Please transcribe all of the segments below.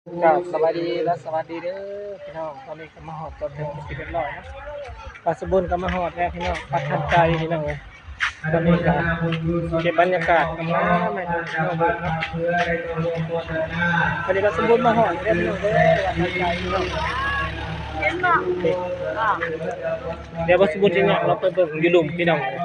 ก็สวัสดีและสวัสดีเด้อพี่น้องตอนนี้ก็มาหอดจนถึงที่เรียบร้อยนะปัสบุญก็มาหอดแล้วพี่น้องประทับใจพี่น้องเลยตอนนี้ก็เก็บบรรยากาศกันมาไม่ต้องพี่น้องเลยนะตอนนี้ปัสบุญมาหอดเรียบร้อยเด้อประทับใจพี่น้องเดี๋ยวปัสบุญจะเนี่ยเราไปเบิ่งอยู่หลุมพี่น้องเลย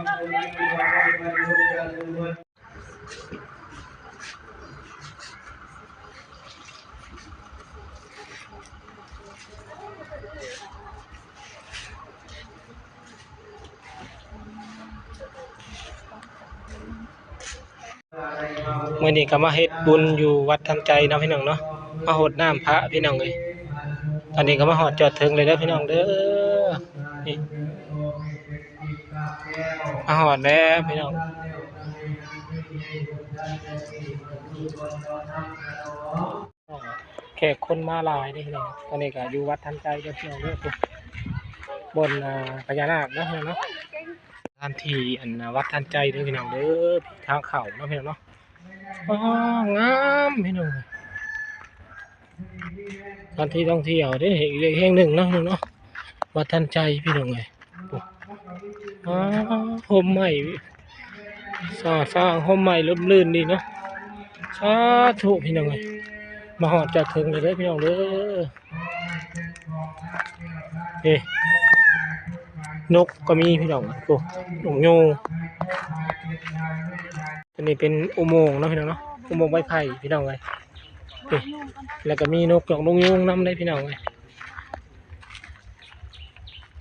มื้อนี้ก็มาเฮ็ดบุญอยู่วัดทันใจเนาะพี่น้องเนาะมาโหดน้ำพระพี่น้องเลยตอนนี้ก็มาหอดจอดถึงเลยเด้อพี่น้องเด้อนี่มาหอดแล้วพี่น้องแขกคนมาหลายเด้อพี่น้องตอนนี้ก็อยู่วัดทันใจเด้อพี่น้องเด้อบนพญานาคเนาะพี่น้องเนาะทันทีอันวัดทันใจเด้อพี่น้องเด้อทางเข้าเนาะพี่น้องเนาะอ๋องามพี่น้องสถานที่ท่องเที่ยวได้อีกแห่งหนึ่งเนาะเนาะวัดทันใจพี่น้องเลยอ๋อห่มใหม่สร้างห่มใหม่ร่มรื่นดีเนาะสาธุพี่น้องเลยมาหอดจากถึงเลยเด้อพี่น้องเด้อเอ๊ะนกก็มีพี่น้องโอ้หนุ่มยูอันนี้เป็นอุโมงค์เนาะพี่น้องเนาะอุโมงค์ไม้ไผ่พี่น้องเลยแล้วก็มีนกหยอกนกยูงนำได้พี่น้องเลย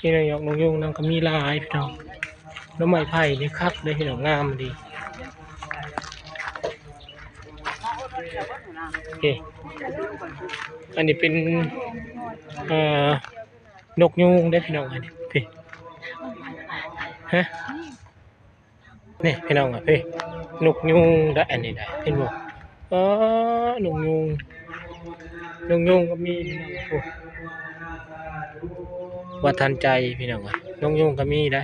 นี่นกหยอกนกยูงนำก็มีลายพี่น้องน้ำไม้ไผ่นี่คักเลยพี่น้องงามดีโอเคอันนี้เป็นนกยูงได้พี่น้องอันนี้พี่ฮะนี่พี่น้องอ่ะพี่นกยูงได้อันนี้ได้พี่น้องอ๋อนกยูงก็มีว่าทันใจพี่น้องอ่ะนกยูงก็มีได้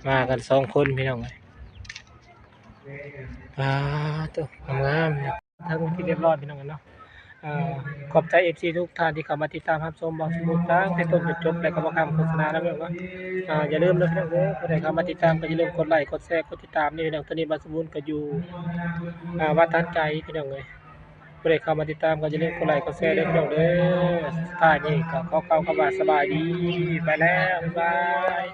มากัน2 คนพี่น้องเลยตัวงามทั้งที่เรียบร้อยพี่น้องกันเนาะขอบใจFCทุกท่านที่เข้ามาติดตามรับชมบอลสมุทรตั้งแต่ต้นจนจบและก็บอกคำโฆษณาแล้วพี่น้องเนาะอย่าลืมนะพี่น้องเด้อผู้ใดเข้ามาติดตามก็อย่าลืมกดไลค์กดแชร์กดติดตามนี่พี่น้องตอนนี้บอลสมุทรก็อยู่วัดทันใจพี่น้องเลยผู้ใดเข้ามาติดตามก็อย่าลืมกดไลค์กดแชร์ด้วยพี่น้องเด้อสุดท้ายนี่ก็ขอเข้ามาสบายดีไปแล้วบ๊ายบาย